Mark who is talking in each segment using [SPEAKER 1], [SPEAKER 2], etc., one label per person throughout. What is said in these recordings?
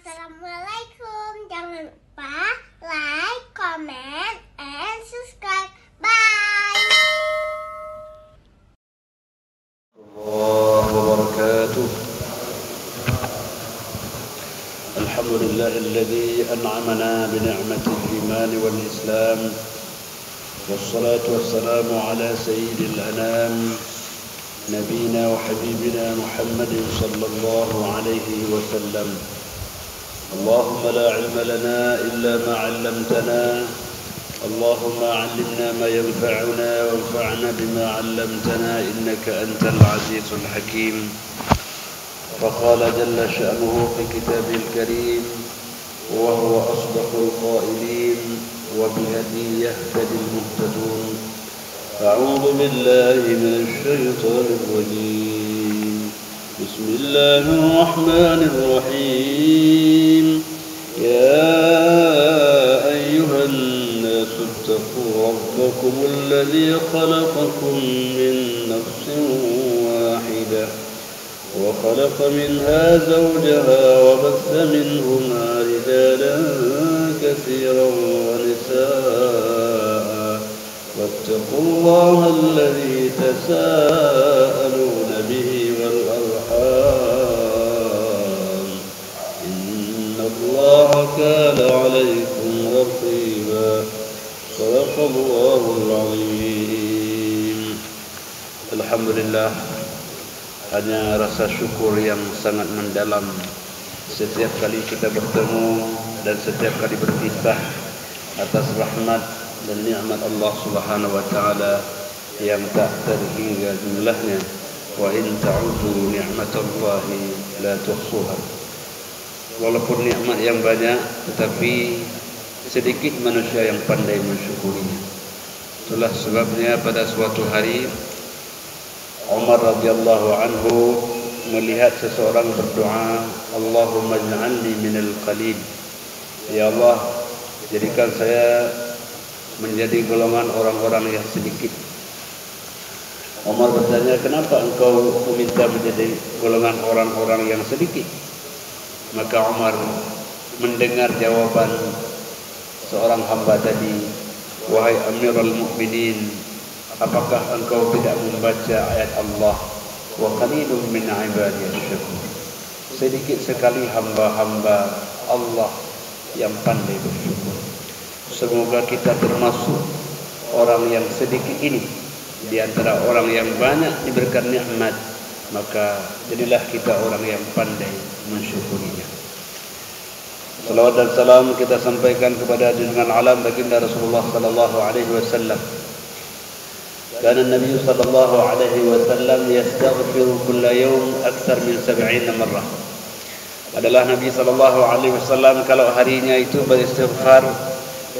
[SPEAKER 1] Assalamualaikum. Jangan lupa like, comment, and subscribe. Bye.
[SPEAKER 2] الله وبركاته. الحمد لله الذي أنعمنا بنعمة الإيمان والإسلام، والصلاة والسلام على سيد الأنام نبينا وحبيبنا محمد صلى الله عليه وسلم. اللهم لا علم لنا إلا ما علمتنا، اللهم علمنا ما ينفعنا وانفعنا بما علمتنا إنك أنت العزيز الحكيم. فقال جل شأنه في كتابه الكريم وهو أصدق القائلين وبهديه يهتدي المهتدون. أعوذ بالله من الشيطان الرجيم. بسم الله الرحمن الرحيم. يا أيها الناس اتقوا ربكم الذي خلقكم من نفس واحدة وخلق منها زوجها وبث منهما رجالا كثيرا ونساء واتقوا الله الذي تساءلون به والأرحام إن الله كان عليكم رقيبا. صدق الله العظيم. Alhamdulillah, hanya rasa syukur yang sangat mendalam setiap kali kita bertemu dan setiap kali berpisah atas rahmat dan nikmat Allah Subhanahu wa taala yang tak terhingga jumlahnya. Wa in ta'udzu ni'matallahi la tuhsuha. Walaupun nikmat yang banyak, tetapi sedikit manusia yang pandai mensyukurinya. Itulah sebabnya pada suatu hari Umar radhiyallahu anhu melihat seseorang berdoa, Allahumma ij'alni minal qalil. Ya Allah, jadikan saya menjadi golongan orang-orang yang sedikit. Umar bertanya, kenapa engkau meminta menjadi golongan orang-orang yang sedikit? Maka Umar mendengar jawaban seorang hamba tadi, wahai Amirul Mukminin, apakah engkau tidak membaca ayat Allah, wa qalilun min ibadiyas syakur? Sedikit sekali hamba-hamba Allah yang pandai bersyukur. Semoga kita termasuk orang yang sedikit ini di antara orang yang banyak diberikan nikmat, maka jadilah kita orang yang pandai mensyukurinya. Salawat dan salam kita sampaikan kepada junjungan alam baginda Rasulullah sallallahu alaihi wasallam. Kana Nabi sallallahu alaihi wasallam yastaghfiru kulla yawm akthar min 70 marrah. Adalah Nabi sallallahu alaihi wasallam kalau harinya itu beristighfar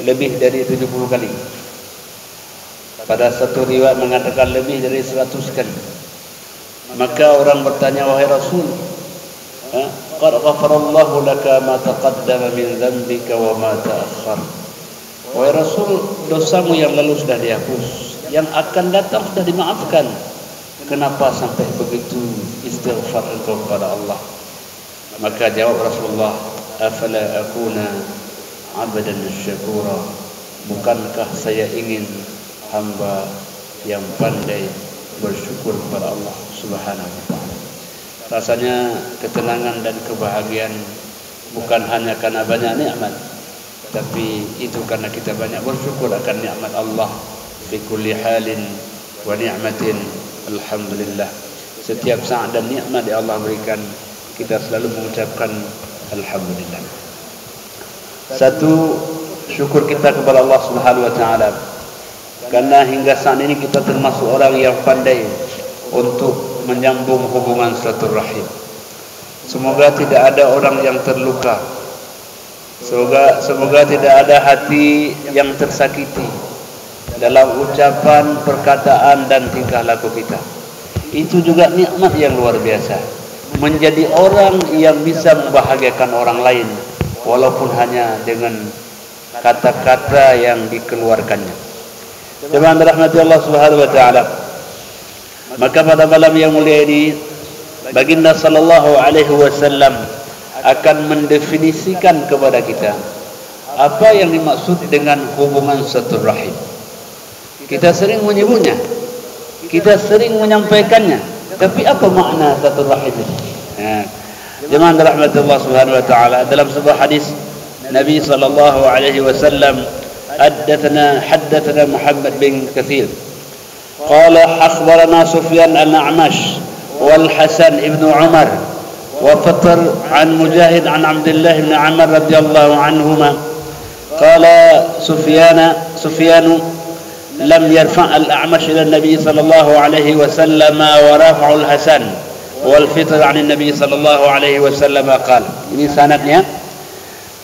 [SPEAKER 2] lebih dari 70 kali. Pada satu riwayat mengatakan lebih dari 100 kali. Maka orang bertanya, wahai Rasul, qad ghafarallahu laka ma taqaddama min dhanbika wa ma ta'akhkhar. Wahai Rasul, dosamu yang lalu sudah dihapus, yang akan datang sudah dimaafkan. Kenapa sampai begitu istighfar engkau kepada Allah? Maka jawab Rasulullah, afala akuna abdan syakura. Bukankah saya ingin hamba yang pandai bersyukur kepada Allah Subhanahu wa taala? Rasanya ketenangan dan kebahagiaan bukan hanya karena banyak nikmat, tapi itu karena kita banyak bersyukur akan nikmat Allah. Fi kulli halin wa ni'matin alhamdulillah. Setiap saat dan nikmat yang Allah berikan, kita selalu mengucapkan alhamdulillah. Satu, syukur kita kepada Allah Subhanahu wa taala karena hingga saat ini kita termasuk orang yang pandai untuk menyambung hubungan silaturahim. Semoga tidak ada orang yang terluka. Semoga tidak ada hati yang tersakiti dalam ucapan, perkataan dan tingkah laku kita. Itu juga nikmat yang luar biasa. Menjadi orang yang bisa membahagiakan orang lain walaupun hanya dengan kata-kata yang dikeluarkannya. Jemaah dirahmati Allah Subhanahu wa taala. Maka pada malam yang mulia ini baginda sallallahu alaihi wasallam akan mendefinisikan kepada kita apa yang dimaksud dengan hubungan silaturahim. Kita sering menyebutnya, kita sering menyampaikannya, tapi apa makna silaturahim itu? Jemaah rahmat Allah Subhanahu wa taala, dalam sebuah hadis Nabi sallallahu alaihi wasallam حدثنا محمد بن كثير قال أخبرنا سفيان الأعمش والحسن ابن عمر وفطر عن مجاهد عن عبد الله بن عمر رضي الله عنهما قال سفيان لم يرفع الأعمش إلى النبي صلى الله عليه وسلم ورفع الحسن والفطر عن النبي صلى الله عليه وسلم قال. Ini sanadnya.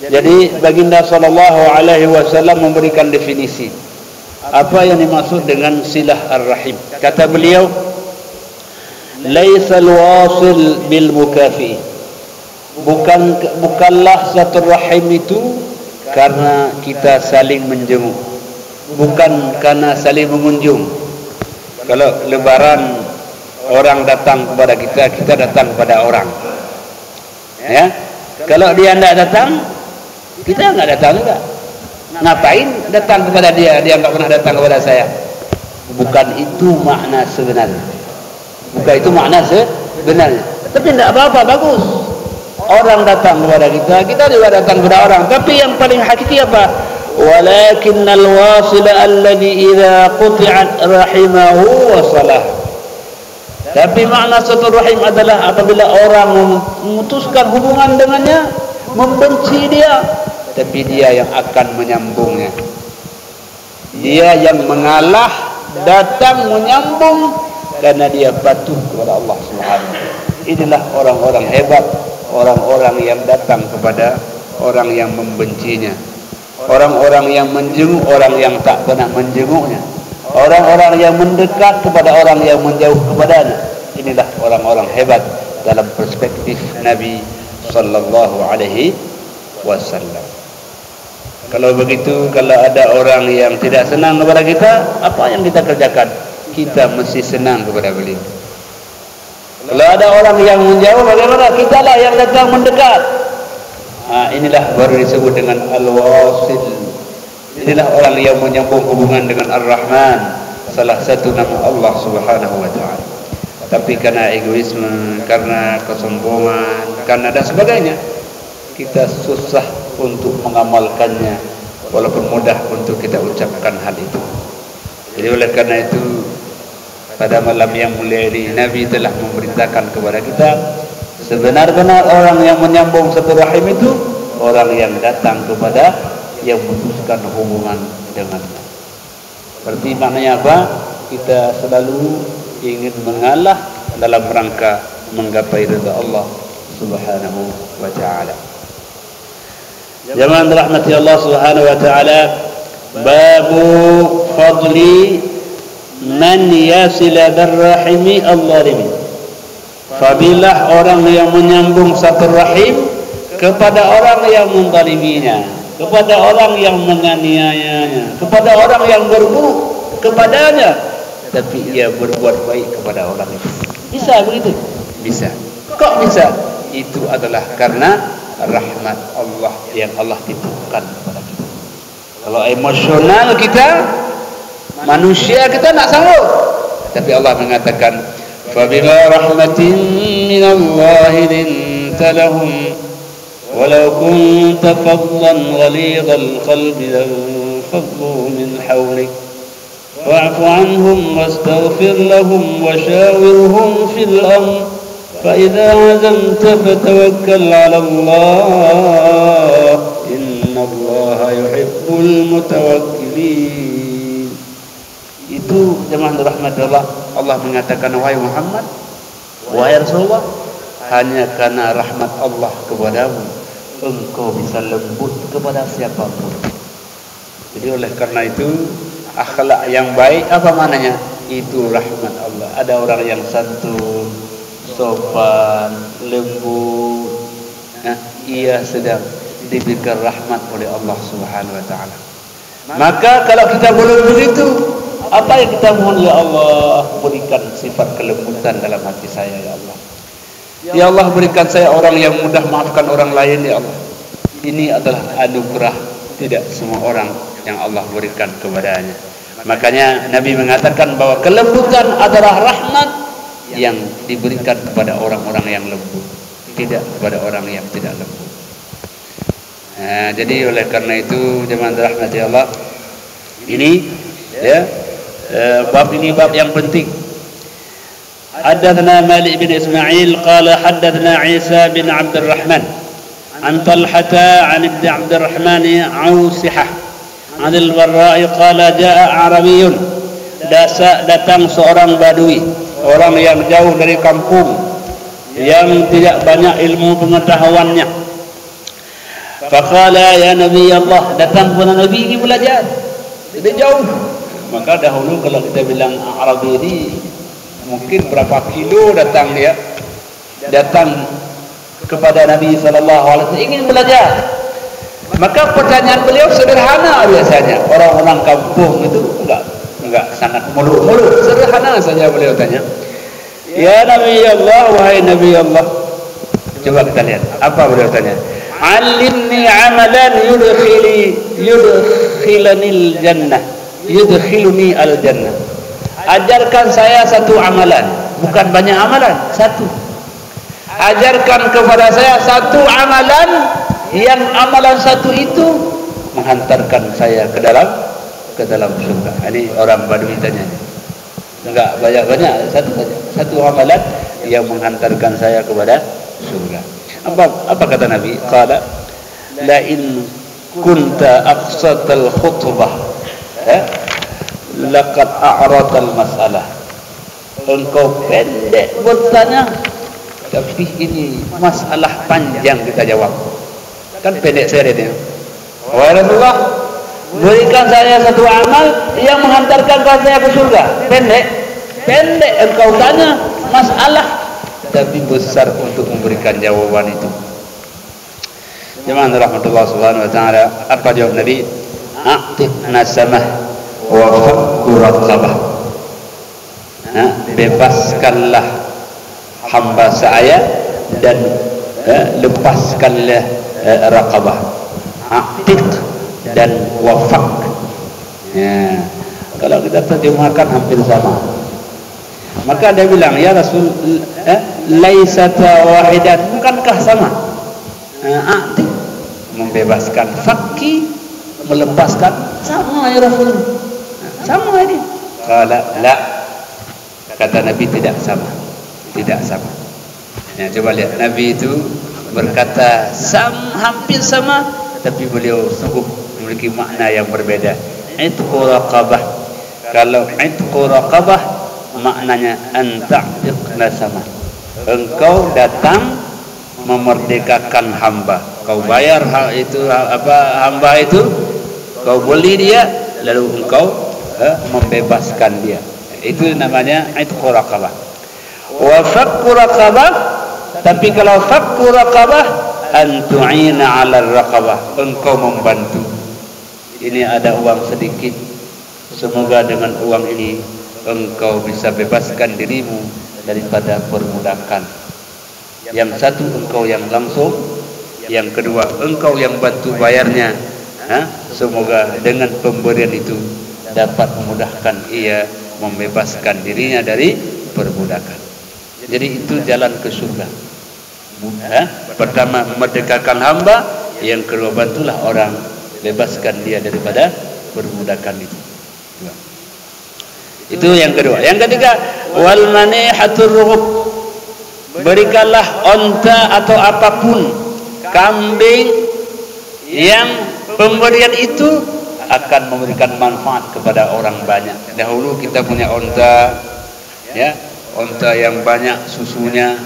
[SPEAKER 2] Jadi baginda sallallahu alaihi wasallam memberikan definisi apa yang dimaksud dengan silah ar-rahim. Kata beliau, laisal wasil bil mukafi. Bukanlah silaturahim itu karena kita saling menjenguk, bukan karena saling mengunjung. Kalau lebaran orang datang kepada kita, kita datang kepada orang. Ya. Kalau dia tidak datang, kita enggak datang juga. Ngapain datang kepada dia? Dia enggak pernah datang kepada saya. Bukan itu makna sebenarnya. Bukan itu makna sebenarnya. Tapi tidak apa-apa, bagus. Orang datang kepada kita, kita juga datang kepada orang. Tapi yang paling hakiki apa? Walakinnal wasil alladhi idza quti'at rahimahu wasalah. Tapi makna silaturahim adalah apabila orang memutuskan hubungan dengannya, membenci dia, tapi dia yang akan menyambungnya. Dia yang mengalah, datang menyambung karena dia patuh kepada Allah Subhanahu. Inilah orang-orang hebat, orang-orang yang datang kepada orang yang membencinya, orang-orang yang menjenguk orang yang tak pernah menjenguknya, orang-orang yang mendekat kepada orang yang menjauh kepadanya. Inilah orang-orang hebat dalam perspektif Nabi sallallahu alaihi wasallam. Kalau begitu, kalau ada orang yang tidak senang kepada kita, apa yang kita kerjakan? Kita mesti senang kepada beliau. Kalau ada orang yang menjauh, bagaimana? Kita lah yang datang mendekat. Inilah baru disebut dengan al-wasil. Inilah orang yang menyambung hubungan dengan Ar-Rahman, salah satu nama Allah Subhanahu wa taala. Tapi karena egoisme, karena kesombongan, karena dan sebagainya, kita susah untuk mengamalkannya, walaupun mudah untuk kita ucapkan hal itu. Jadi oleh karena itu, pada malam yang mulia ini Nabi telah memerintahkan kepada kita, sebenar-benar orang yang menyambung silaturahim itu orang yang datang kepada, yang memutuskan hubungan dengannya. Berarti maknanya apa? Kita selalu ingin mengalah dalam rangka menggapai ridha Allah Subhanahu wa taala. Jemaah rahmati Allah Subhanahu wa taala, babu fadli man yasila darrahimi al-zalimi. Fadilah orang yang menyambung silaturahim kepada orang yang menzaliminya, kepada orang yang menganiayanya, kepada orang yang berburuk kepadanya, tapi ia berbuat baik kepada orang itu. Bisa begitu? Bisa. Kok bisa? Itu adalah karena rahmat Allah yang Allah titipkan kepada kita. Kalau emosional kita, manusia kita tak sanggup. Tapi Allah mengatakan, "Fabila rahmatin minallahi linta lahum, walau kunta faddan ghalidhal qalbi lanfaddu min hawlik, fa'fu anhum wastaghfir lahum washawirhum fil amr." فإذا عزمت فتوكل على الله إن الله يحب المتوكلين. Itu jemaah rahmat Allah. Allah mengatakan, wahai Muhammad, wahai Rasulullah, hanya karena rahmat Allah kepadamu engkau bisa lembut kepada siapapun. Jadi oleh karena itu, akhlak yang baik apa maknanya? Itu rahmat Allah. Ada orang yang santun, sopan, lembut, ia sedang diberikan rahmat oleh Allah Subhanahu wa taala. Maka kalau kita belum begitu, apa yang kita mohon? Ya Allah, berikan sifat kelembutan dalam hati saya, ya Allah. Ya Allah, berikan saya orang yang mudah maafkan orang lain, ya Allah. Ini adalah anugerah, tidak semua orang yang Allah berikan kepadanya. Makanya Nabi mengatakan bahwa kelembutan adalah rahmat yang diberikan kepada orang-orang yang lembut, tidak kepada orang yang tidak lembut. Nah, jadi oleh karena itu jemaah rahmati Allah, ini ya bab ini bab yang penting. Haddatsana Malik bin Ismail qala haddatsana Isa bin Abdul Rahman an Talhata an Ibn Abdul Rahman Ausihah an al-Barra'i qala jaa Arabiyyun, datang seorang badui, orang yang jauh dari kampung, yang tidak banyak ilmu pengetahuannya. Faqala ya Nabi Allah, datang kepada Nabi ini belajar, tidak jauh. Maka dahulu kalau kita bilang Arabi ini mungkin berapa kilo datang dia, datang kepada Nabi SAW ingin belajar. Maka pertanyaan beliau sederhana biasanya. Orang-orang kampung itu enggak sangat muluk-muluk, sederhana saja beliau tanya. Ya Nabi Allah, wahai Nabi Allah. Coba kita lihat apa beliau tanya. Alimni amalan yudkhiluni al-jannah. Ajarkan saya satu amalan, bukan banyak amalan, satu. Ajarkan kepada saya satu amalan yang amalan satu itu menghantarkan saya ke dalam surga. Ini orang Badui tanya. Enggak banyak-banyak, satu saja. Satu amalan yang menghantarkan saya kepada surga. Apa kata Nabi? Qala la in kunta aqsatal khutbah laqad a'ratal masalah. Engkau pendek bertanya, tapi ini masalah panjang kita jawab. Kan pendek seret ya. Wahai Rasulullah, berikan saya satu amal yang menghantarkan saya ke surga. Pendek engkau tanya masalah, tapi besar untuk memberikan jawaban itu. Jemaah rahmatullah subhanahu wa ta'ala, apa jawab Nabi? A'tiq nasamah wa fakku raqabah. Bebaskanlah hamba saya dan lepaskanlah raqabah. A'tiq dan wafak. Ya, kalau kita terjemahkan hampir sama. Maka dia bilang, ya Rasul, laisata wahidat, bukankah sama? A'tiq membebaskan, fakki melepaskan, sama ya Rasul. Sama ini. Qala la, kata Nabi tidak sama. Tidak sama. Ya, coba lihat, Nabi itu berkata hampir sama, tapi beliau sungguh memiliki makna yang berbeda. Itqu raqabah. Kalau itqu raqabah maknanya anta'tiqna sama. Engkau datang memerdekakan hamba. Kau bayar hamba itu, kau beli dia, lalu engkau membebaskan dia. Itu namanya itqu raqabah. Wa fakku raqabah, tapi kalau fakku raqabah antu'ina 'ala raqabah, engkau membantu. Ini ada uang sedikit, semoga dengan uang ini engkau bisa bebaskan dirimu daripada perbudakan. Yang satu engkau yang langsung, yang kedua engkau yang bantu bayarnya. Semoga dengan pemberian itu dapat memudahkan ia membebaskan dirinya dari perbudakan. Jadi itu jalan ke surga. Pertama memerdekakan hamba, yang kedua bantulah orang, bebaskan dia daripada perbudakan itu. Itu yang kedua. Yang ketiga, wal manihatur ruhub, berikanlah onta atau apapun, kambing yang pemberian itu akan memberikan manfaat kepada orang banyak. Dahulu kita punya onta, ya, onta yang banyak susunya,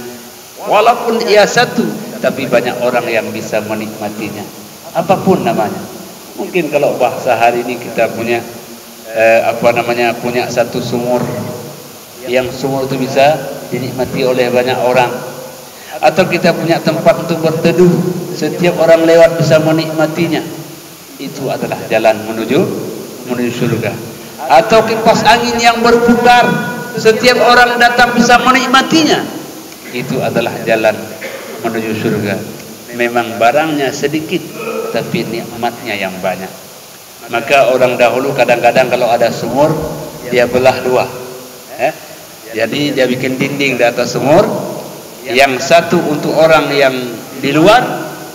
[SPEAKER 2] walaupun ia satu, tapi banyak orang yang bisa menikmatinya. Apapun namanya. Mungkin kalau bahasa hari ini kita punya punya satu sumur, yang sumur itu bisa dinikmati oleh banyak orang. Atau kita punya tempat untuk berteduh, setiap orang lewat bisa menikmatinya. Itu adalah jalan menuju surga. Atau kipas angin yang berputar, setiap orang datang bisa menikmatinya. itu adalah jalan menuju surga. Memang barangnya sedikit, tapi nikmatnya yang banyak. Maka orang dahulu kadang-kadang kalau ada sumur, dia belah dua. Jadi dia bikin dinding di atas sumur, yang satu untuk orang yang di luar,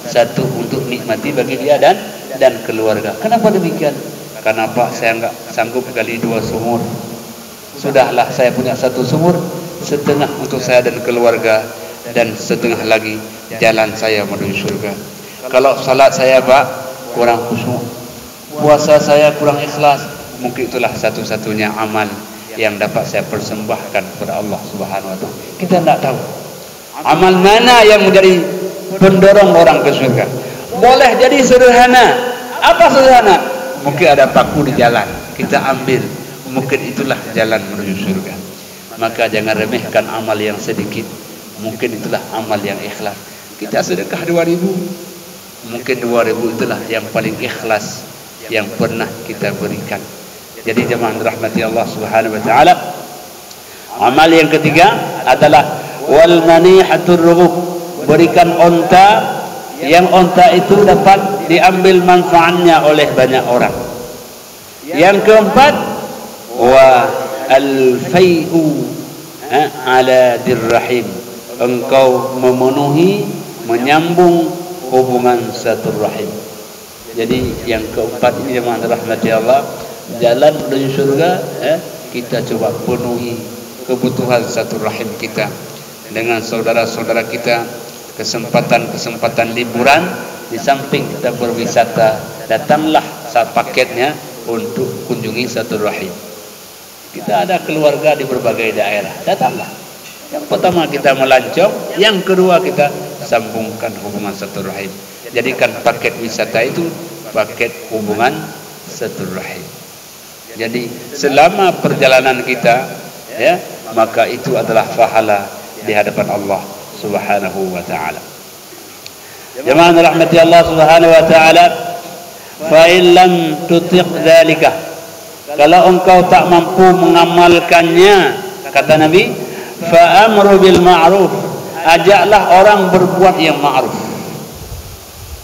[SPEAKER 2] satu untuk nikmati bagi dia dan keluarga. Kenapa demikian? Karena Pak, saya enggak sanggup gali dua sumur. Sudahlah, saya punya satu sumur, setengah untuk saya dan keluarga, dan setengah lagi jalan saya menuju surga. Kalau salat saya Pak kurang khusyuk, puasa saya kurang ikhlas, mungkin itulah satu-satunya amal yang dapat saya persembahkan kepada Allah Subhanahu wa taala. Kita tidak tahu amal mana yang menjadi pendorong orang ke surga. Boleh jadi sederhana. Apa sederhana? Mungkin ada paku di jalan, kita ambil, mungkin itulah jalan menuju surga. Maka jangan remehkan amal yang sedikit, mungkin itulah amal yang ikhlas. Kita sedekah 2.000, mungkin 2.000 itulah yang paling ikhlas yang pernah kita berikan. Jadi jemaah rahmati Allah Subhanahu wa taala, amal yang ketiga adalah wal manihatur rughub, berikan onta, yang onta itu dapat diambil manfaatnya oleh banyak orang. Yang keempat, wa al-fai'u ala dirrahim, engkau memenuhi, menyambung hubungan silaturahim. Jadi yang keempat ini jemaah rahmati Allah, jalan menuju surga, kita coba penuhi kebutuhan silaturahim kita dengan saudara-saudara kita. Kesempatan-kesempatan liburan, di samping kita berwisata, datanglah saat paketnya untuk kunjungi silaturahim. Kita ada keluarga di berbagai daerah, datanglah. Yang pertama kita melancong, yang kedua kita sambungkan hubungan silaturahim. Jadikan paket wisata itu paket hubungan silaturahim. Jadi selama perjalanan kita, maka itu adalah pahala di hadapan Allah Subhanahu wa ta'ala. Jemaah rahmati Allah Subhanahu wa ta'ala, fa in lam tutiq dzalika, kalau engkau tak mampu mengamalkannya, kata Nabi, fa amru bil ma'ruf, ajaklah orang berbuat yang ma'ruf.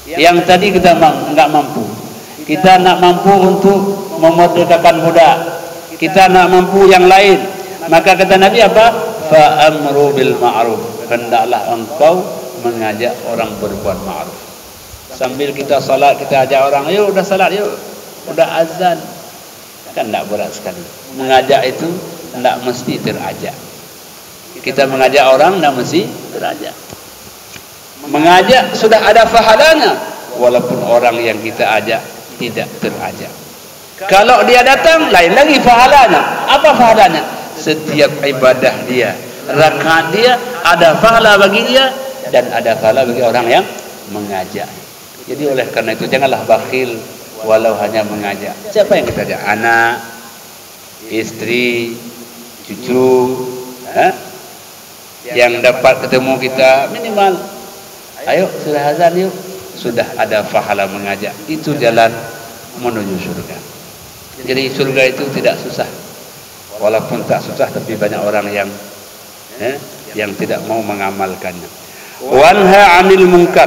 [SPEAKER 2] Yang tadi kita enggak mampu. Kita nak mampu untuk memerdekakan budak, kita nak mampu yang lain, maka kata Nabi apa? Fa amru bil ma'ruf, hendaklah engkau mengajak orang berbuat ma'ruf. Sambil kita salat, kita ajak orang, yuk udah salat yuk, udah azan, kan tidak berat sekali. Mengajak itu tidak mesti terajak. Kita mengajak orang tidak mesti terajak. Mengajak sudah ada pahalanya, walaupun orang yang kita ajak tidak terajak. Kalau dia datang, lain lagi pahalanya. Apa pahalanya? Setiap ibadah dia, rakaat dia, ada pahala bagi dia dan ada pahala bagi orang yang mengajak. Jadi oleh karena itu janganlah bakhil walau hanya mengajak. Siapa yang kita ajak? Anak, istri, cucu, yang dapat ketemu kita minimal. Ayo sudah azan yuk, sudah ada pahala mengajak. Itu jalan menuju surga. Jadi surga itu tidak susah. Walaupun tak susah, tapi banyak orang yang tidak mau mengamalkannya. Wanha 'anil munkar.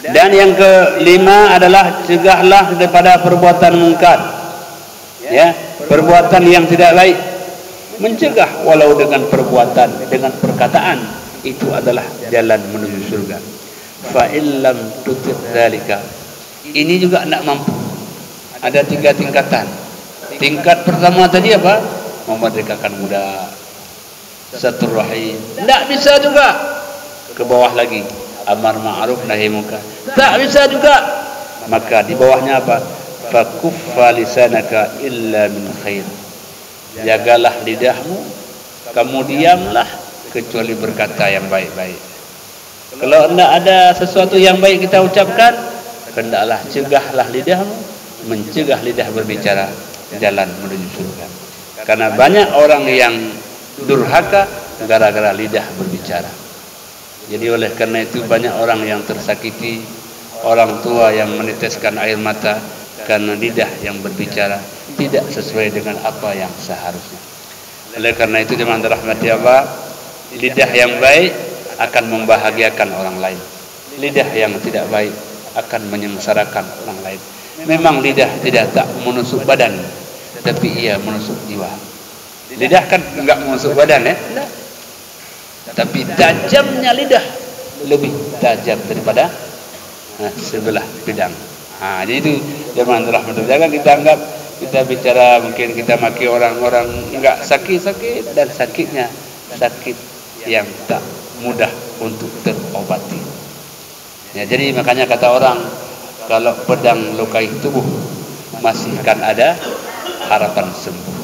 [SPEAKER 2] Dan yang kelima adalah cegahlah daripada perbuatan mungkar. Perbuatan yang tidak baik. Mencegah walau dengan perbuatan, dengan perkataan, itu adalah jalan menuju surga. Fa illam tutik dzalika. Ini juga tidak mampu. Ada 3 tingkatan. Tingkat pertama tadi apa? Memerdekakan budak, silaturahim. Tidak bisa juga. Ke bawah lagi, amar ma'ruf nahi munkar. Tak bisa juga. Maka di bawahnya apa? Fakuffa lisanaka illa min khair. Jagalah lidahmu, kamu diamlah kecuali berkata yang baik-baik. Kalau tidak ada sesuatu yang baik kita ucapkan, hendaklah cegahlah lidahmu, mencegah lidah berbicara, jalan menuju surga. Karena banyak orang yang durhaka gara-gara lidah berbicara. Jadi oleh karena itu banyak orang yang tersakiti, orang tua yang meneteskan air mata karena lidah yang berbicara tidak sesuai dengan apa yang seharusnya. Oleh karena itu jemaah rahmati Allah, Lidah yang baik akan membahagiakan orang lain. Lidah yang tidak baik akan menyengsarakan orang lain. Memang lidah tidak tak menusuk badan, tapi ia menusuk jiwa. Lidah kan enggak menusuk badan ya, tapi tajamnya lidah lebih tajam daripada sebelah pedang. Jadi itu zaman rahmatullah. Jangan kita anggap kita bicara mungkin kita maki orang-orang enggak sakit-sakit, dan sakitnya sakit yang tak mudah untuk terobati. Ya, jadi makanya kata orang, kalau pedang lukai tubuh masih kan ada harapan sembuh.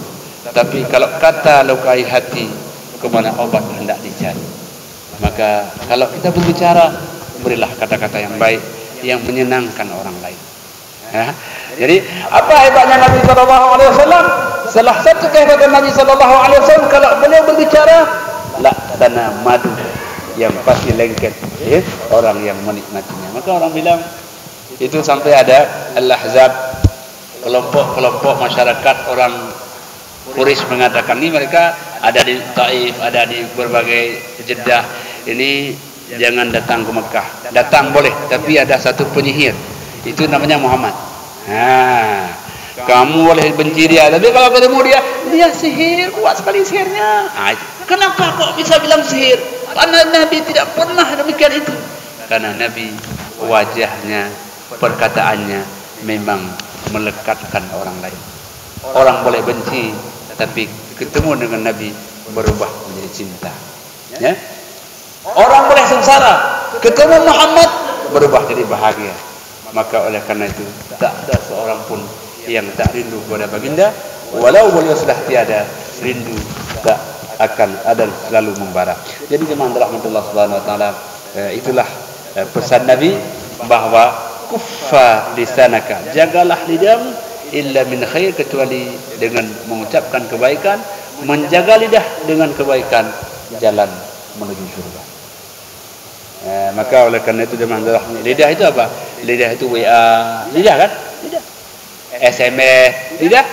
[SPEAKER 2] Tapi kalau kata lukai hati, kemana obat hendak dicari. Maka kalau kita berbicara, berilah kata-kata yang baik yang menyenangkan orang lain. Ya. Jadi apa hebatnya Nabi SAW? Salah satu kehebatan Nabi SAW, kalau beliau berbicara, laksana madu yang pasti lengket orang yang menikmatinya. Maka orang bilang itu sampai ada Al-Ahzab, kelompok-kelompok masyarakat orang Quraisy mengatakan ini mereka ada di Taif, ada di berbagai Jeddah. Ini jangan datang ke Mekah. Datang boleh, tapi ada satu penyihir. Itu namanya Muhammad. Kamu boleh benci dia, tapi kalau ketemu dia sihir, kuat sekali sihirnya. Kenapa kok bisa bilang sihir? Karena Nabi tidak pernah demikian itu. Karena Nabi wajahnya, perkataannya memang melekatkan orang lain. Orang boleh benci, tapi ketemu dengan Nabi berubah menjadi cinta. Ya? Orang boleh sengsara, ketemu Muhammad berubah jadi bahagia. Maka oleh karena itu tak ada seorang pun yang tak rindu kepada baginda, walau beliau sudah tiada, rindu tak akan ada, selalu membara. Jadi jemaah rahmatullah subhanahu wa taala, itulah pesan Nabi, bahwa kuffa lisanaka, jagalah lidahmu illa min khair, kecuali dengan mengucapkan kebaikan. Menjaga lidah dengan kebaikan, jalan menuju surga. Maka oleh karena itu jemaah rahmatullah, lidah itu apa? Lidah itu WA, lidah kan? Lidah. SMS, lidah.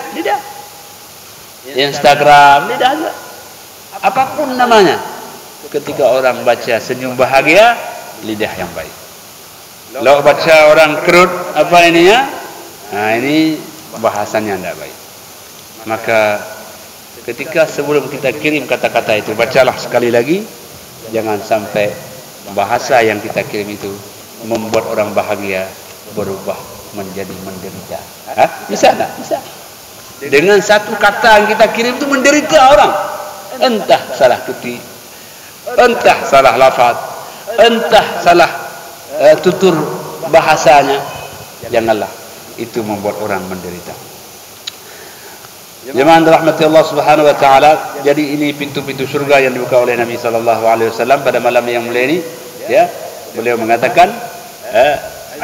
[SPEAKER 2] Instagram, lidah juga. Apapun namanya, ketika orang baca senyum bahagia, lidah yang baik. Kalau baca orang kerut, apa ininya? Ini bahasanya tidak baik. Maka ketika sebelum kita kirim kata-kata itu, bacalah sekali lagi. Jangan sampai bahasa yang kita kirim itu membuat orang bahagia berubah menjadi menderita. Bisa tak? Bisa. Dengan satu kata yang kita kirim itu menderita orang. Entah salah ketik, entah salah lafaz, entah salah tutur bahasanya. Janganlah itu membuat orang menderita. Jemaah rahmati Allah Subhanahu wa taala, jadi ini pintu-pintu surga yang dibuka oleh Nabi sallallahu alaihi wasallam pada malam yang mulia ini, ya. Beliau mengatakan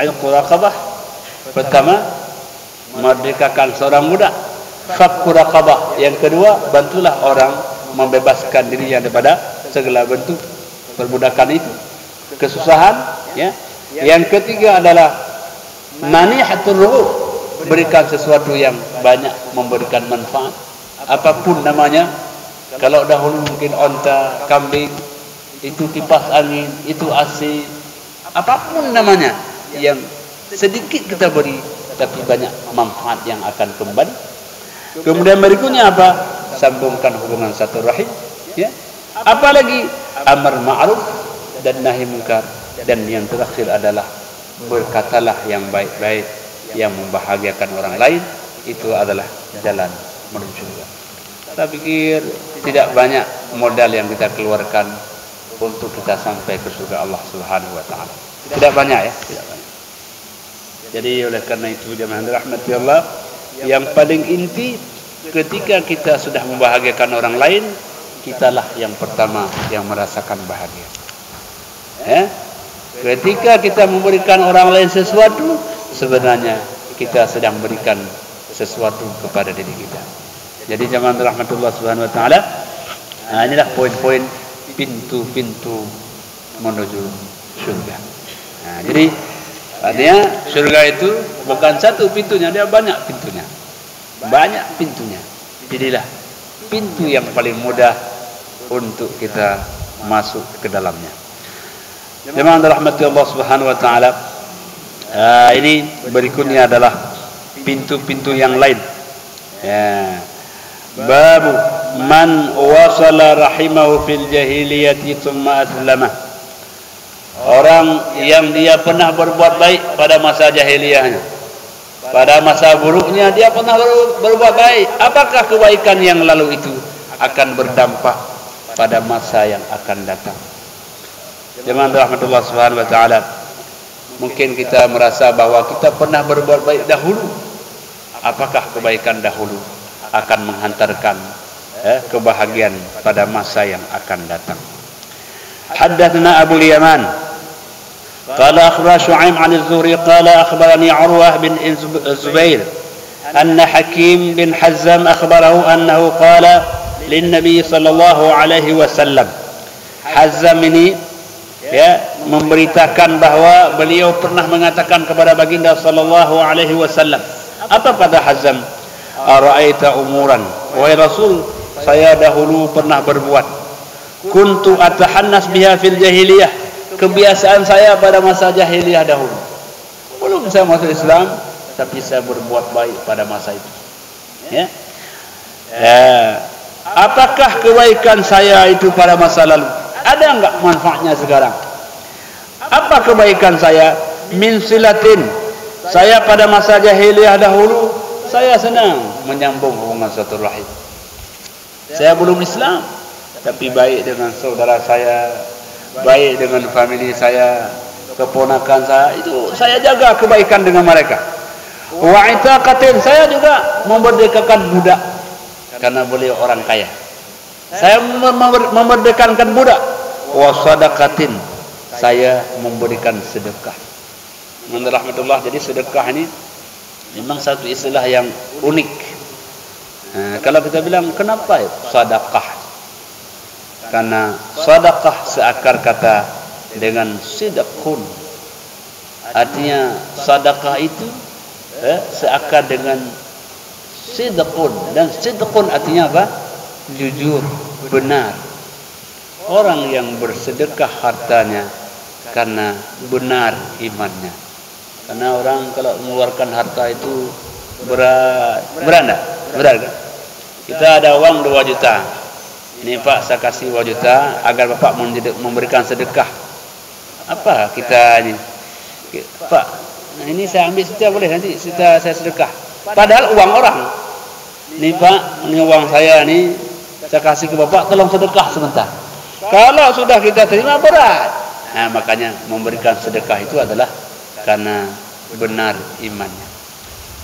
[SPEAKER 2] ilmu raqabah, pertama merdekakan seorang budak, fakku raqabah, yang kedua bantulah orang membebaskan dirinya daripada segala bentuk perbudakan itu, kesusahan, ya. Yang ketiga adalah manihatul ruh, berikan sesuatu yang banyak memberikan manfaat, apapun namanya. Kalau dahulu mungkin onta, kambing, itu kipas angin, itu AC, apapun namanya, yang sedikit kita beri tapi banyak manfaat yang akan kembali. Kemudian berikutnya apa? Sambungkan hubungan satu rahim, ya. Apalagi amar ma'ruf dan nahi munkar. Dan yang terakhir adalah berkatalah yang baik-baik yang membahagiakan orang lain. Itu adalah jalan menuju surga. Saya pikir tidak banyak modal yang kita keluarkan untuk kita sampai ke surga Allah Subhanahu wa taala. Tidak banyak, ya, tidak banyak. Jadi oleh karena itu jemaah rahmati Allah, yang paling inti ketika kita sudah membahagiakan orang lain, kitalah yang pertama yang merasakan bahagia. Ketika kita memberikan orang lain sesuatu, sebenarnya kita sedang berikan sesuatu kepada diri kita. Jadi jemaah rahmatullah subhanahu wa taala, inilah poin-poin pintu-pintu menuju surga. Jadi artinya surga itu bukan satu pintunya, dia banyak pintunya. Banyak pintunya. Jadilah pintu yang paling mudah untuk kita masuk ke dalamnya. Jemaah rahmati Allah Subhanahu wa taala. Ini berikutnya adalah pintu-pintu yang lain. Ya. Babu man wasala rahimahu fil jahiliyati thumma aslama. Orang yang dia pernah berbuat baik pada masa jahiliyahnya, pada masa buruknya dia pernah berbuat baik. Apakah kebaikan yang lalu itu akan berdampak pada masa yang akan datang? Jemaah rahmatullah subhanahu wa ta'ala, mungkin kita merasa bahwa kita pernah berbuat baik dahulu. Apakah kebaikan dahulu akan menghantarkan kebahagiaan pada masa yang akan datang? Haddatsana Abu Yaman قال أخبر شعيب عن الزهري قال أخبرني عروة بن الزبير أن حكيم بن حزام أخبره أنه قال للنبي صلى الله عليه وسلم. Hazam ini memberitakan bahwa beliau pernah mengatakan kepada baginda sallallahu alaihi wasallam. Apa kata Hazam? Ara'aita umuran, wahai Rasul, saya dahulu pernah berbuat, kuntu atahannas biha fil jahiliyah, kebiasaan saya pada masa jahiliyah dahulu. Belum saya masuk Islam, tapi saya berbuat baik pada masa itu. Apakah kebaikan saya itu pada masa lalu? Ada enggak manfaatnya sekarang? Apa kebaikan saya? Min silatin. Saya pada masa jahiliyah dahulu, saya senang menyambung hubungan silaturahim. Saya belum Islam, tapi baik dengan saudara saya, baik dengan family saya, keponakan saya, itu saya jaga kebaikan dengan mereka. Wa itaqatin, saya juga memerdekakan budak karena beliau orang kaya. Saya memerdekakan budak. Wa sadaqatin, saya memberikan sedekah. Menurut rahmatullah, jadi sedekah ini memang satu istilah yang unik. Kalau kita bilang kenapa sedekah? Karena sedekah seakar kata dengan sidqun. Artinya sedekah itu seakar dengan sidqun, dan sidqun artinya apa? Jujur, benar. Orang yang bersedekah hartanya karena benar imannya. Karena orang kalau mengeluarkan harta itu berat kan? Kita ada uang 2 juta. Ini Pak, saya kasih 2 juta agar Bapak memberikan sedekah. Apa kita ini? Pak, ini saya ambil setiap boleh, nanti saya sedekah. Padahal uang orang. Ini Pak, ini uang saya ini, saya kasih ke Bapak, tolong sedekah sebentar. Kalau sudah kita terima berat. Nah, makanya memberikan sedekah itu adalah karena benar imannya.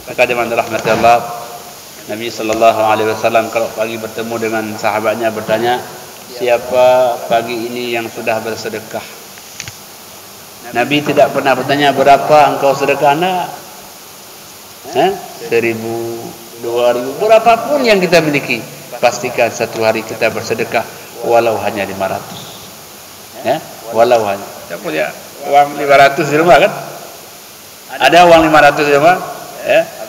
[SPEAKER 2] Maka jemaah rahmati Allah, Nabi sallallahu alaihi wasallam kalau pagi bertemu dengan sahabatnya bertanya, siapa pagi ini yang sudah bersedekah? Nabi tidak pernah bertanya berapa engkau sedekah, enggak. 1.000, 2.000, berapapun yang kita miliki, pastikan satu hari kita bersedekah walau hanya 500. Walau hanya. Kita punya uang 500 di rumah kan? Ada uang 500 di rumah?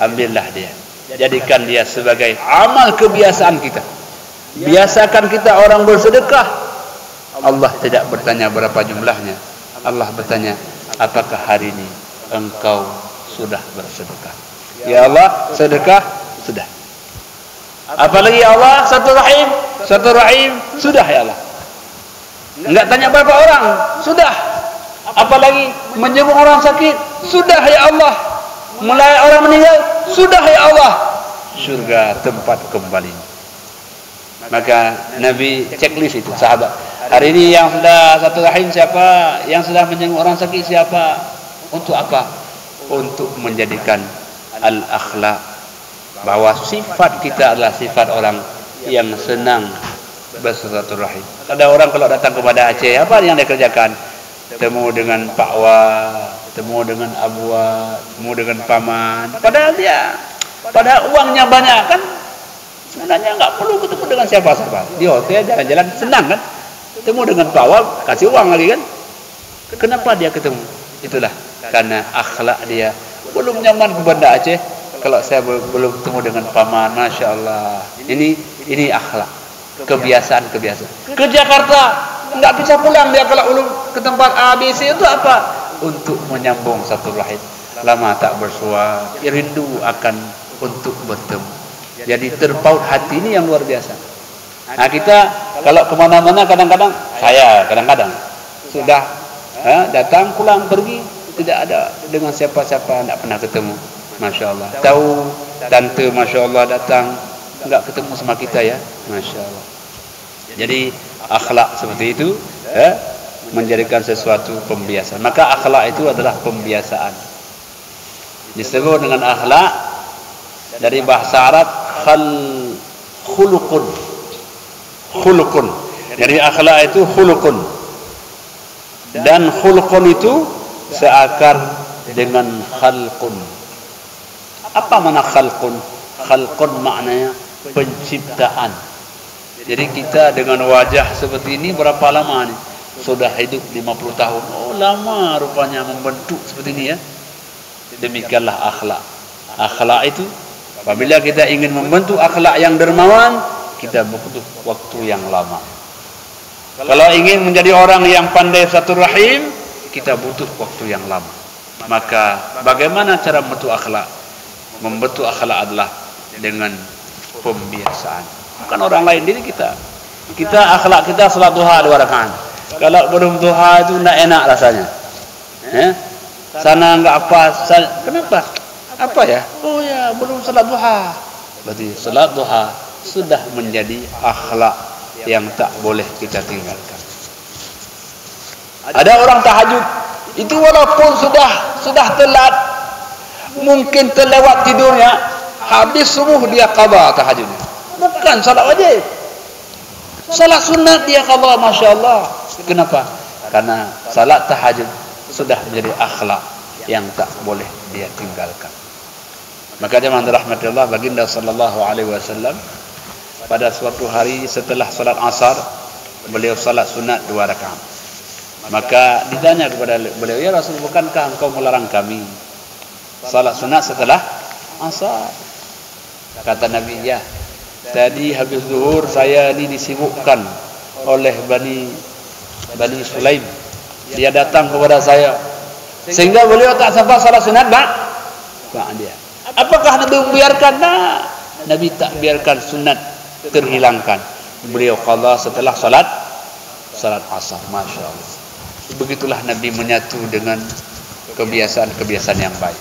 [SPEAKER 2] Ambillah dia. Jadikan dia sebagai amal kebiasaan kita. Biasakan kita orang bersedekah. Allah tidak bertanya berapa jumlahnya. Allah bertanya, apakah hari ini engkau sudah bersedekah? Ya Allah, sedekah sudah. Apalagi ya Allah, satu rahim sudah ya Allah. Enggak tanya berapa orang, sudah. Apalagi menjenguk orang sakit, sudah ya Allah. Mulai orang meninggal, sudah ya Allah. Surga tempat kembali. Maka Nabi checklist itu sahabat. Hari ini yang sudah satu rahim siapa? Yang sudah menjenguk orang sakit siapa? Untuk apa? Untuk menjadikan al-akhlaq, bahwa sifat kita adalah sifat orang yang senang bersilaturahim. Ada orang kalau datang kepada Aceh, apa yang dia kerjakan? Temu dengan Pak Wa, temu dengan Abu Wa, temu dengan Paman. Padahal uangnya banyak kan? Sebenarnya enggak perlu ketemu dengan siapa-siapa. Di hotel jalan-jalan senang kan? Temu dengan Pak Wa, kasih uang lagi kan? Kenapa dia ketemu? Itulah karena akhlak dia. Belum nyaman ke Banda Aceh kalau saya belum ketemu dengan Paman. Masya Allah. Ini akhlak. Kebiasaan. Ke Jakarta enggak bisa pulang dia kalau ulun ke tempat A, B, C itu apa? Untuk menyambung satu rahim. Lama tak bersua, rindu akan untuk bertemu. Jadi terpaut hati ini yang luar biasa. Nah kita kalau kemana-mana kadang-kadang, saya kadang-kadang sudah datang pulang pergi tidak ada dengan siapa-siapa, tidak pernah ketemu. Masya Allah. Tahu tante Masya Allah datang enggak ketemu sama kita ya, Masya Allah. Jadi akhlak seperti itu menjadikan sesuatu pembiasaan. Maka akhlak itu adalah pembiasaan. Disebut dengan akhlak dari bahasa Arab khuluqun. Khuluqun. Jadi akhlak itu khuluqun. Dan khuluqun itu seakar dengan khalqun. Apa makna khalqun? Khalqun maknanya penciptaan. Jadi kita dengan wajah seperti ini berapa lama nih? Sudah hidup 50 tahun. Oh lama rupanya membentuk seperti ini ya. Demikianlah akhlak. Akhlak itu apabila kita ingin membentuk akhlak yang dermawan, kita butuh waktu yang lama. Kalau ingin menjadi orang yang pandai satu rahim, kita butuh waktu yang lama. Maka bagaimana cara membentuk akhlak? Membentuk akhlak adalah dengan pembiasaan. Bukan orang lain, diri kita. Kita akhlak kita salat duha 2 rakaat. Kalau belum duha itu tidak enak rasanya. Sana enggak apa, kenapa? Apa ya? Oh ya, belum salat duha. Berarti salat duha sudah menjadi akhlak yang tak boleh kita tinggalkan. Ada orang tahajud, itu walaupun sudah telat, mungkin terlewat tidurnya, habis subuh dia qada tahajudnya. Bukan salat wajib. Salat sunat dia qada, Masya Allah. Kenapa? Karena salat tahajud sudah menjadi akhlak yang tak boleh dia tinggalkan. Maka jemaah rahmatullah, baginda sallallahu alaihi wasallam pada suatu hari setelah salat asar, beliau salat sunat 2 rakaat. Maka ditanya kepada beliau, ya Rasul, bukankah engkau melarang kami salat sunat setelah asar? Kata Nabi, ya, tadi habis zuhur saya ini disibukkan oleh Bani Sulaim. Dia datang kepada saya sehingga beliau tak sempat salat sunat dia. Apakah Nabi membiarkan? Nah, Nabi tak biarkan sunat terhilangkan. Beliau qada setelah salat asar. Masya Allah. Begitulah Nabi menyatu dengan kebiasaan-kebiasaan yang baik.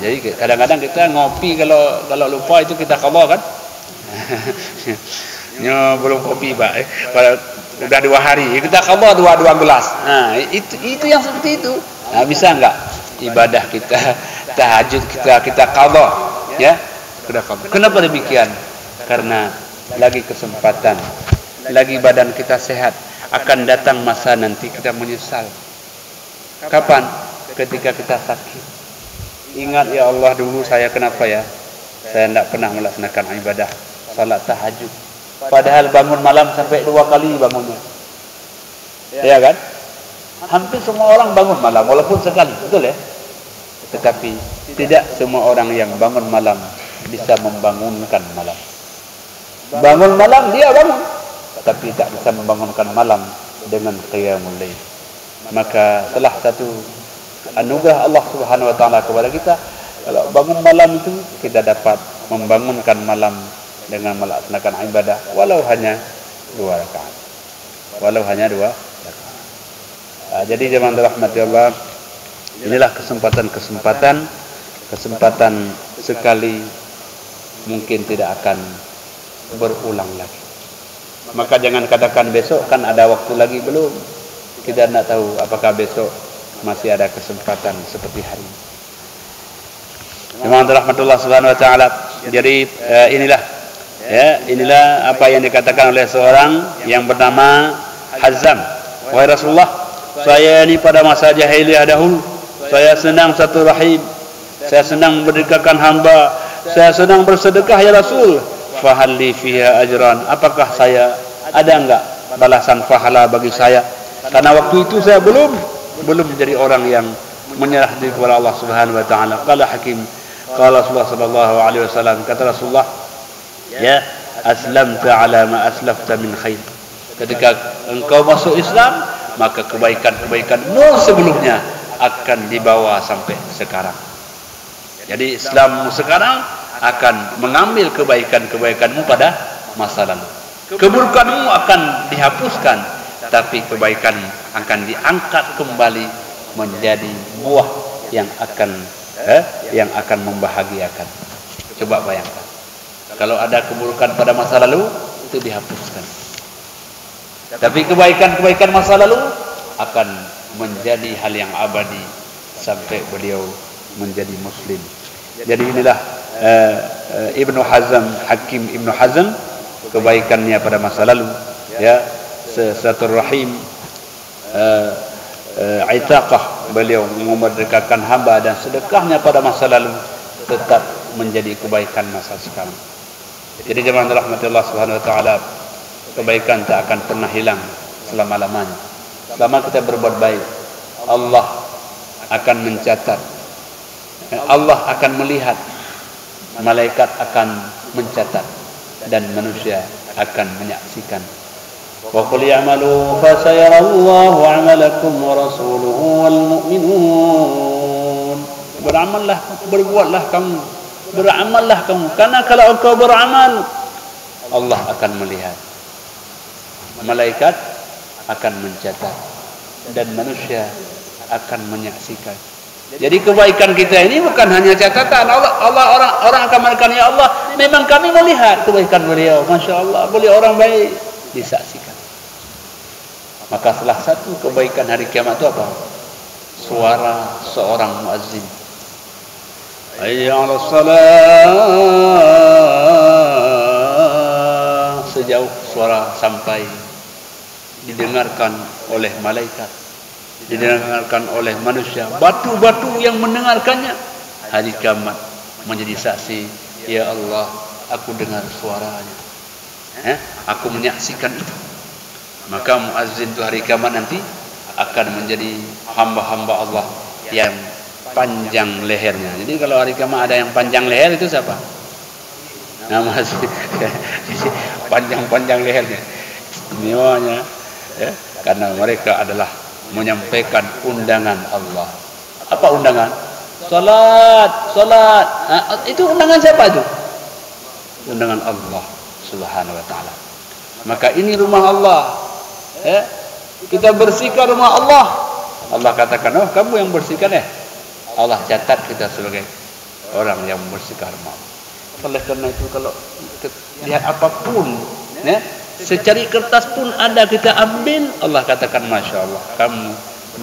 [SPEAKER 2] Jadi kadang-kadang kita ngopi kalau lupa itu kita qada kan? Belum kopi Pak. Udah 2 hari kita qada 2 gelas. Itu yang seperti itu. Bisa enggak ibadah kita, tahajud kita qada ya? Sudah qada. Kenapa demikian? Karena lagi kesempatan, lagi badan kita sehat. Akan datang masa nanti kita menyesal. Kapan? Ketika kita sakit. Ingat, ya Allah, dulu saya kenapa ya? Saya tidak pernah melaksanakan ibadah salat tahajud. Padahal bangun malam sampai 2 kali bangunnya. Ya kan? Hampir semua orang bangun malam walaupun sekali, betul ya? Tetapi tidak semua orang yang bangun malam bisa membangunkan malam. Bangun malam dia bangun, tapi tak bisa membangunkan malam dengan qiyamul lail. Maka salah satu anugerah Allah Subhanahu wa taala kepada kita, kalau bangun malam itu kita dapat membangunkan malam dengan melaksanakan ibadah walau hanya 2 rakaat. Walau hanya 2 rakaat. Jadi jemaah rahmati Allah, inilah kesempatan sekali, mungkin tidak akan berulang lagi. Maka jangan katakan besok, kan ada waktu lagi. Belum. Kita tidak tahu apakah besok masih ada kesempatan seperti hari ini. Jemaah rahmatullah subhanahu wa ta'ala. Jadi inilah apa yang dikatakan oleh seorang yang bernama Hazam. Wahai Rasulullah, saya ini pada masa jahiliyah dahulu, saya senang satu rahim, saya senang merdekakan hamba, saya senang bersedekah ya Rasul. Fahalli fiha ajran, apakah saya ada enggak balasan pahala bagi saya? Karena waktu itu saya belum menjadi orang yang menyerah diri kepada Allah Subhanahu wa taala. Qala Hakim, qala Rasulullah sallallahu alaihi wasallam, kata Rasulullah, ya aslamta ala ma aslafta min khair. Ketika engkau masuk Islam, maka kebaikan-kebaikanmu sebelumnya akan dibawa sampai sekarang. Jadi Islammu sekarang akan mengambil kebaikan-kebaikanmu pada masa lalu. Keburukanmu akan dihapuskan, tapi kebaikan akan diangkat kembali menjadi buah yang akan membahagiakan. Coba bayangkan, kalau ada keburukan pada masa lalu, itu dihapuskan. Tapi kebaikan-kebaikan masa lalu akan menjadi hal yang abadi sampai beliau menjadi muslim. Jadi inilah Ibnu Hazm, Hakim Ibnu Hazm, kebaikannya pada masa lalu, ya, silaturahim, itaqah, beliau memerdekakan hamba, dan sedekahnya pada masa lalu tetap menjadi kebaikan masa sekarang. Jadi jemaah rahmat Allah Subhanahu wa taala, kebaikan tak akan pernah hilang selama-lamanya. Selama kita berbuat baik, Allah akan mencatat, Allah akan melihat, malaikat akan mencatat, dan manusia akan menyaksikan. Wa qul ya'malu fa sayarallahu 'amalakum wa rasuluhu wal mu'minun. Beramallah, berbuatlah kamu, beramallah kamu, karena kalau engkau beramal, Allah akan melihat, malaikat akan mencatat, dan manusia akan menyaksikan. Jadi kebaikan kita ini bukan hanya catatan. Orang akan mengatakan, ya Allah, memang kami melihat kebaikan beliau, masya Allah, beliau orang baik, disaksikan. Maka salah satu kebaikan hari kiamat itu apa? Suara seorang muazzin, hayya 'alas salah, sejauh suara sampai didengarkan oleh malaikat, didengarkan oleh manusia, batu-batu yang mendengarkannya. Hari kiamat menjadi saksi, ya Allah, aku dengar suaranya, aku menyaksikan itu. Maka muazzin itu hari kiamat nanti akan menjadi hamba-hamba Allah yang panjang lehernya. Jadi kalau hari kiamat ada yang panjang leher, itu siapa? Nama panjang-panjang lehernya, istimewanya, ya, karena mereka adalah menyampaikan undangan Allah. Apa undangan? Salat. Itu undangan siapa itu? Undangan Allah Subhanahu wa taala. Maka ini rumah Allah. Kita bersihkan rumah Allah. Allah katakan, oh kamu yang bersihkan ya. Allah catat kita sebagai orang yang membersihkan rumah Allah. Oleh karena itu kalau lihat apapun, ya, secari kertas pun ada, kita ambil, Allah katakan, masya Allah, kamu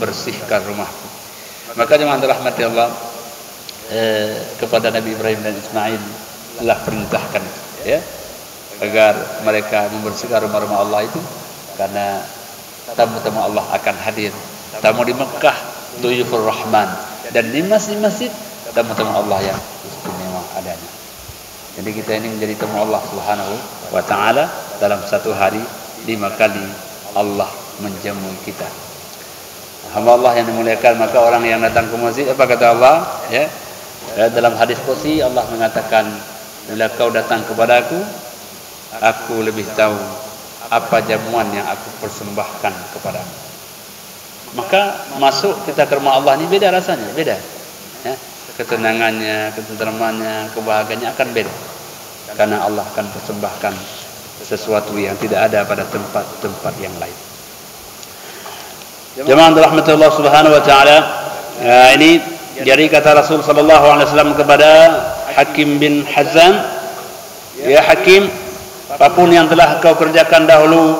[SPEAKER 2] bersihkan rumahku. Maka jemaah rahmati Allah, kepada Nabi Ibrahim dan Ismail Allah perintahkan, ya, agar mereka membersihkan rumah-rumah Allah itu, karena tamu-tamu Allah akan hadir. Tamu di Mekah, Duyufur Rahman, dan di masjid-masjid tamu-tamu Allah yang istimewa adanya. Jadi kita ini menjadi tamu Allah Subhanahu wa taala. Dalam satu hari 5 kali Allah menjamu kita. Hamba Allah yang dimuliakan, maka orang yang datang ke masjid, apa kata Allah? Ya, dalam hadis qudsi Allah mengatakan, bila kau datang kepadaku, aku lebih tahu apa jamuan yang aku persembahkan kepadamu. Maka masuk kita ke rumah Allah ini beda rasanya, beda. Ya, ketenangannya, ketentramannya, kebahagiaannya akan beda. Karena Allah akan persembahkan sesuatu yang tidak ada pada tempat-tempat yang lain. Jemaah rahmatullah subhanahu wa ta'ala, ini jadi kata Rasul sallallahu alaihi wasallam kepada Hakim bin Hazm, ya Hakim, apapun yang telah kau kerjakan dahulu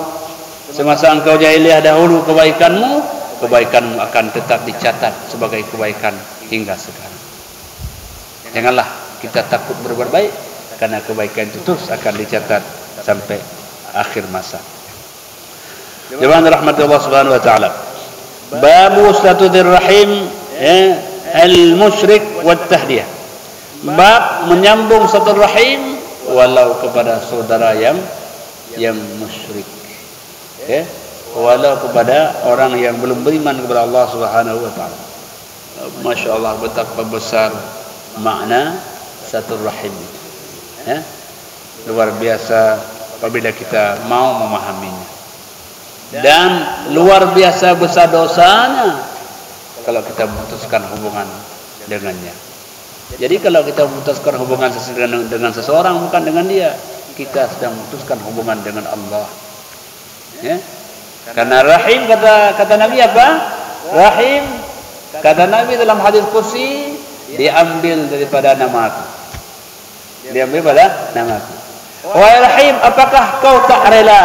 [SPEAKER 2] semasa engkau jahiliyah dahulu, kebaikanmu akan tetap dicatat sebagai kebaikan hingga sekarang. Janganlah kita takut berbuat baik, karena kebaikan itu terus akan dicatat sampai akhir masa. Jemaah rahmatullah subhanahu wa ta'ala, babu silaturahim rahim al-musyrik wa tahdiyah. Bab menyambung silaturahim walau kepada saudara yang musyrik, ya, walau kepada orang yang belum beriman kepada Allah Subhanahu wa taala. Masya Allah, betapa besar makna silaturahim, ya, luar biasa apabila kita mau memahaminya. dan luar biasa besar dosanya kalau kita memutuskan hubungan dengannya. Jadi kalau kita memutuskan hubungan dengan seseorang, bukan dengan dia, kita sedang memutuskan hubungan dengan Allah. Ya? Karena rahim, kata Nabi apa? Rahim, kata Nabi dalam hadis qudsi, diambil daripada namaku. Diambil pada namaku. Wahai rahim, apakah kau tak rela?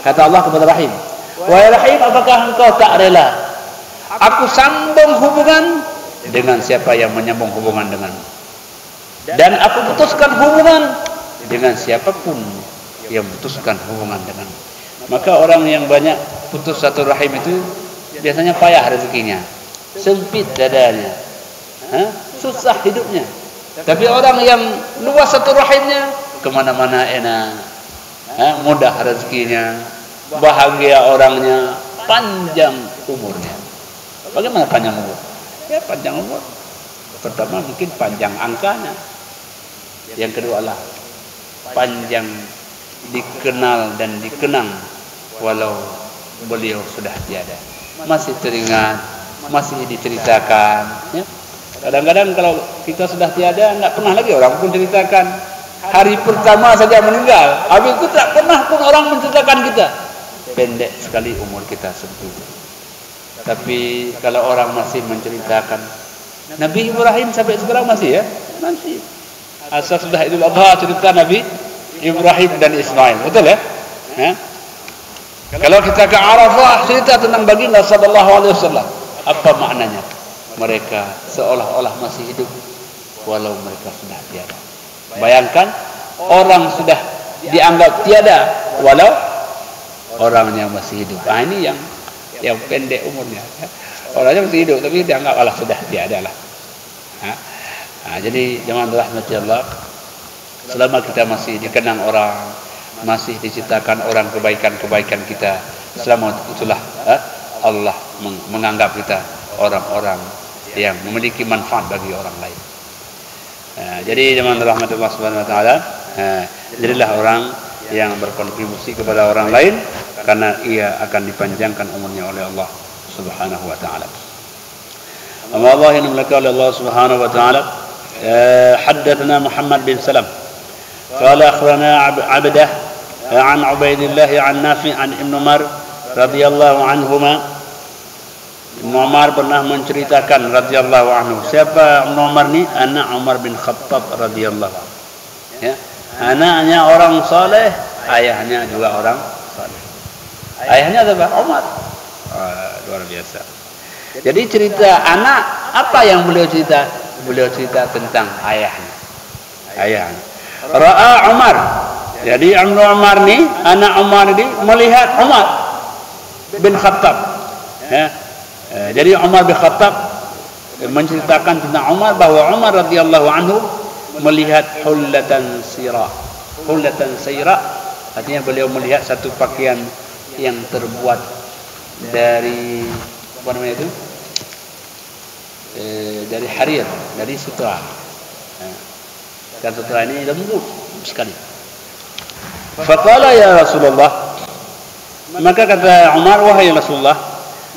[SPEAKER 2] Kata Allah kepada rahim, wahai rahim, apakah engkau tak rela aku sambung hubungan dengan siapa yang menyambung hubungan denganmu, dan aku putuskan hubungan dengan siapapun yang putuskan hubungan denganmu. Maka orang yang banyak putus satu rahim itu biasanya payah rezekinya, sempit dadanya, susah hidupnya. Tapi orang yang luas satu rahimnya, kemana-mana enak, mudah rezekinya, bahagia orangnya, panjang umurnya. Bagaimana panjang umur? Ya panjang umur. Pertama mungkin panjang angkanya. Yang kedua adalah panjang dikenal dan dikenang walau beliau sudah tiada. Masih teringat, masih diceritakan. Ya. Kadang-kadang kalau kita sudah tiada, enggak pernah lagi orang pun ceritakan. Hari pertama saja meninggal, habis itu tak pernah pun orang menceritakan kita. Pendek sekali umur kita sebetulnya. Tapi kalau orang masih menceritakan, Nabi Ibrahim sampai sekarang masih ya, masih. Asal sudah Idul Adha cerita Nabi Ibrahim dan Ismail, betul ya? Kalau kita ke Arafah cerita tentang baginda sallallahu alaihi wasallam, apa maknanya? Mereka seolah-olah masih hidup walau mereka sudah tiada. Bayangkan orang sudah dianggap tiada walau orangnya masih hidup. Ini yang pendek umurnya. Orangnya masih hidup tapi dianggap Allah sudah tiada lah. Jadi jemaah rahmati Allah, selama kita masih dikenang orang, masih diceritakan orang kebaikan-kebaikan kita, selama itulah Allah menganggap kita orang-orang yang memiliki manfaat bagi orang lain. Jadi jemaah rahmati Allah Subhanahu wa taala, jadilah orang yang berkontribusi kepada orang lain, karena ia akan dipanjangkan umurnya oleh Allah Subhanahu wa taala. Amma Allah yang dimiliki oleh Allah Subhanahu wa taala, haddatsana Muhammad bin Salam qala akhbarana Abdah an Ubaidillah an Nafi' an Ibn Umar radhiyallahu anhuma. Ibn Umar pernah menceritakan radhiyallahu anhu. Siapa Ibn Umar ni? Anak Umar bin Khattab radhiyallahu anhu. Ya. Anaknya orang saleh, ayahnya juga orang saleh. Ayahnya siapa? Umar. Luar biasa. Jadi cerita anak, apa yang beliau cerita? Beliau cerita tentang ayahnya. Ayahnya. Ra'a Umar. Jadi Ibn Umar ni, anak Umar ni melihat Umar bin Khattab. Ya. Jadi Umar bin Khattab menceritakan tentang Umar, bahwa Umar radhiyallahu anhu melihat hullatan sira. Hullatan sira artinya beliau melihat satu pakaian yang terbuat dari apa namanya itu? Dari harir, dari sutra. Dan sutra ini lembut sekali. Faqala ya Rasulullah, maka kata Umar, wahai Rasulullah,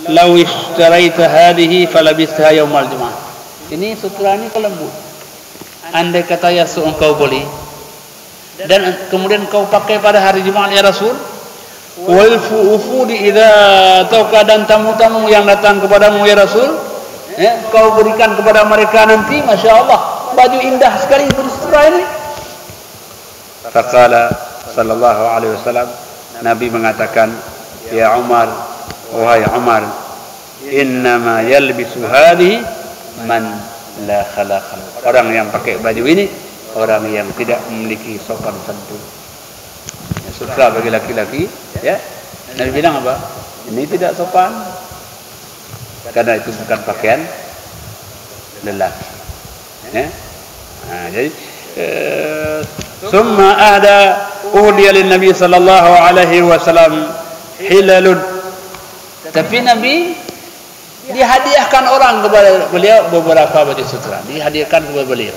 [SPEAKER 2] lau ishtaraita hadhihi falabistha yaumal jum'ah. Ini sutra ini lembut. Andai kata ya engkau beli dan kemudian kau pakai pada hari Jumat ya Rasul, wal fufudi idza atau keadaan tamu-tamu yang datang kepadamu ya Rasul, kau berikan kepada mereka nanti, Masya Allah, baju indah sekali bersutra ini. Faqala sallallahu alaihi wasallam, Nabi mengatakan, ya Umar, wahai Umar, innama yalbisu hadhihi man la khalaqa. Orang yang pakai baju ini orang yang tidak memiliki sopan santun. Ya, sutra bagi laki-laki, ya. Nabi bilang apa? Ini tidak sopan. Karena itu bukan pakaian lelaki. Ya. Nah, jadi summa ada uhdiya lin Nabi sallallahu alaihi wasallam hilalun. Tapi Nabi dihadiahkan orang kepada beliau beberapa baju sutra, dihadiahkan kepada beliau,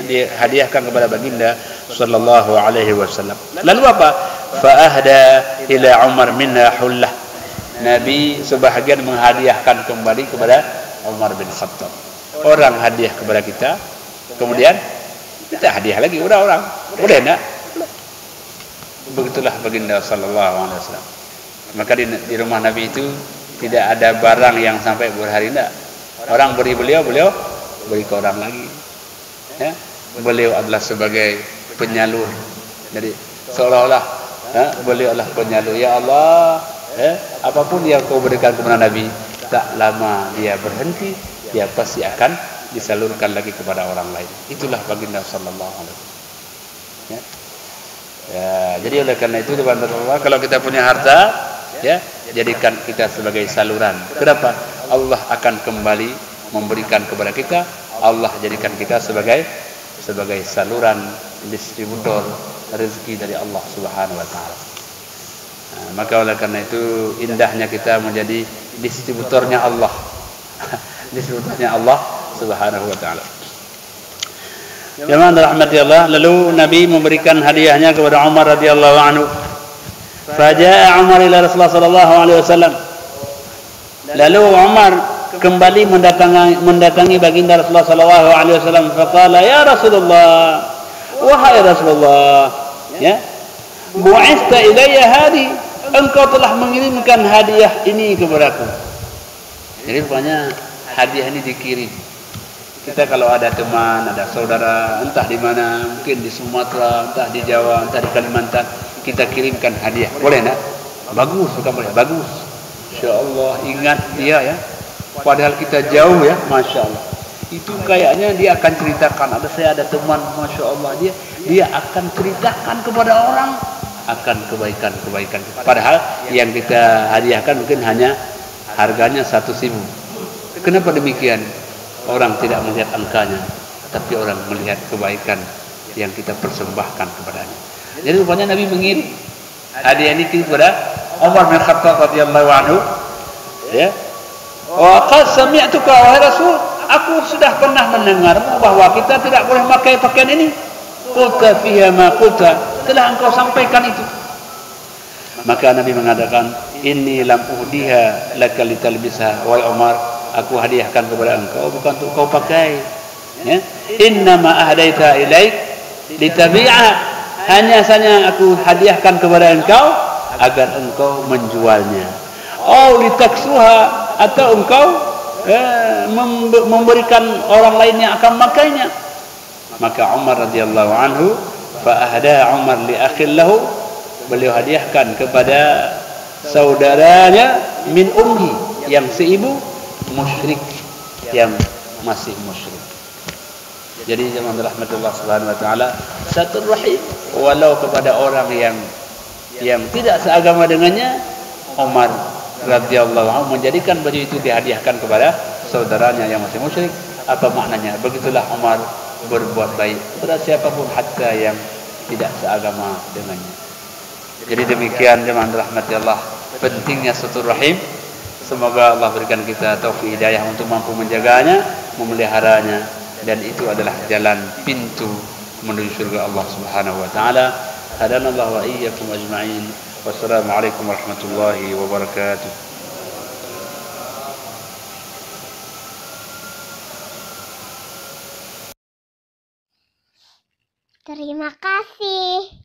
[SPEAKER 2] dihadiahkan kepada baginda sallallahu alaihi wasallam. Lalu apa? fa ahda ila Umar minha hullah. Nabi sebahagian menghadiahkan kembali kepada Umar bin Khattab. Orang hadiah kepada kita, kemudian kita hadiah lagi orang. Boleh enggak? Begitulah baginda sallallahu alaihi wasallam. Maka di rumah Nabi itu tidak ada barang yang sampai berhari enggak. Orang beri beliau beri ke orang lagi. Ya, beliau adalah sebagai penyalur. Jadi seolah-olah beliau adalah penyalur. Ya Allah, apapun yang kau berikan kepada Nabi, tak lama dia berhenti, dia pasti akan disalurkan lagi kepada orang lain. Itulah baginda sallallahu alaihi wasallam. Ya. Ya, jadi oleh karena itu teman-teman, kalau kita punya harta, ya, jadikan kita sebagai saluran. Kenapa? Allah akan kembali memberikan kepada kita. Allah jadikan kita sebagai saluran distributor rezeki dari Allah Subhanahu wa taala. Nah, maka oleh karena itu indahnya kita menjadi distributornya Allah. Distributornya Allah Subhanahu wa taala. Jemaah rahmati Allah, lalu Nabi memberikan hadiahnya kepada Umar radhiyallahu anhu. Faja'a Umar ila Rasulullah sallallahu alaihi wasallam. Lalu Umar kembali mendatangi baginda Rasulullah sallallahu alaihi wasallam. Faqala, ya Rasulullah, wahai Rasulullah, ya, bu'ista ilayya hadi, engkau telah mengirimkan hadiah ini kepadaku. Jadi rupanya hadiah ini dikirim. Kita kalau ada teman, ada saudara, entah di mana, mungkin di Sumatera, entah di Jawa, entah di Kalimantan, kita kirimkan hadiah. Boleh enggak? Bagus, bukan boleh. Bagus. Insyaallah ingat dia ya. Padahal kita jauh ya, Masya Allah. Itu kayaknya dia akan ceritakan. Saya ada teman, Masya Allah, dia akan ceritakan kepada orang akan kebaikan. Padahal yang kita hadiahkan mungkin hanya harganya 1.000. Kenapa demikian? Orang tidak melihat angkanya, tapi orang melihat kebaikan yang kita persembahkan kepadanya. Jadi rupanya Nabi mengirim hadiah ini kepada Umar bin Khattab radhiyallahu anhu. Ya. Wa qad sami'tuka wahai Rasul, aku sudah pernah mendengar bahwa kita tidak boleh memakai pakaian ini. Qulta fiha ma qulta, telah engkau sampaikan itu. Maka Nabi mengatakan, inni lam uhdiha laka litalbisha, wahai Umar, aku hadiahkan kepada engkau bukan untuk kau pakai. Ya. Innama ahdaita ilaik litabi'a, hanya saja aku hadiahkan kepada engkau agar engkau menjualnya. Oh litaksuha, atau engkau memberikan orang lain yang akan makainya. Maka Umar radhiyallahu anhu fa ahda Umar li akhil lahu, beliau hadiahkan kepada saudaranya min ummi, yang seibu, musyrik, yang masih musyrik. Jadi jemaah rahmatullah subhanahu wa taala, satu rahim walau kepada orang yang tidak seagama dengannya. Umar radhiyallahu anhu menjadikan baju itu dihadiahkan kepada saudaranya yang masih musyrik. Apa maknanya? Begitulah Umar berbuat baik kepada siapapun, hatta yang tidak seagama dengannya. Jadi demikian jemaah rahmati Allah, pentingnya silaturahim. Semoga Allah berikan kita taufik hidayah untuk mampu menjaganya, memeliharanya, dan itu adalah jalan pintu menuju surga Allah Subhanahu wa taala. Hadanallahu wa iyyakum ajma'in. Wassalamualaikum warahmatullahi wabarakatuh.
[SPEAKER 1] Terima kasih.